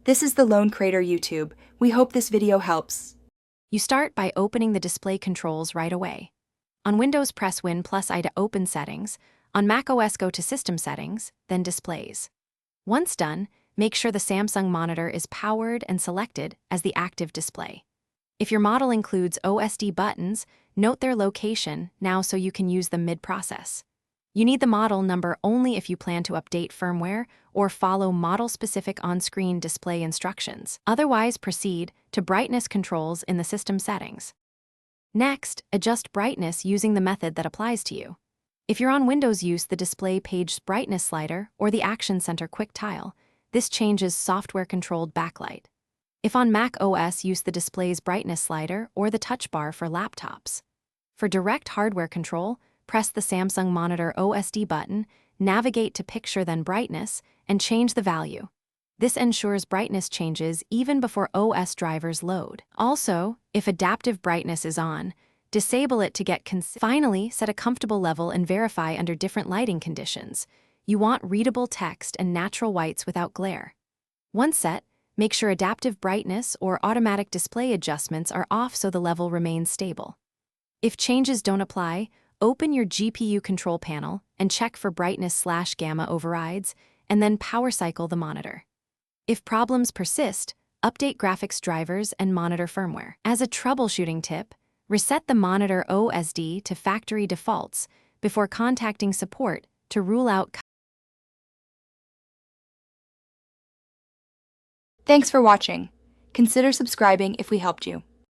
This is the Lone Crater YouTube. We hope this video helps. You start by opening the display controls right away. On Windows, press Win+I to open Settings. On macOS, go to System Settings, then Displays. Once done, make sure the Samsung monitor is powered and selected as the active display. If your model includes OSD buttons, note their location now so you can use them mid-process. You need the model number only if you plan to update firmware or follow model-specific on-screen display instructions. Otherwise, proceed to brightness controls in the system settings. Next, adjust brightness using the method that applies to you. If you're on Windows, use the Display Page Brightness slider or the Action Center Quick Tile. This changes software-controlled backlight. If on Mac OS, use the Display's Brightness slider or the touch bar for laptops. For direct hardware control, press the Samsung Monitor OSD button, navigate to Picture then Brightness, and change the value. This ensures brightness changes even before OS drivers load. Also, if adaptive brightness is on, disable it to get Finally, set a comfortable level and verify under different lighting conditions. You want readable text and natural whites without glare. Once set, make sure adaptive brightness or automatic display adjustments are off so the level remains stable. If changes don't apply, open your GPU control panel and check for brightness/gamma overrides, and then power cycle the monitor. If problems persist, update graphics drivers and monitor firmware. As a troubleshooting tip, reset the monitor OSD to factory defaults before contacting support to rule out. Thanks for watching. Consider subscribing if we helped you.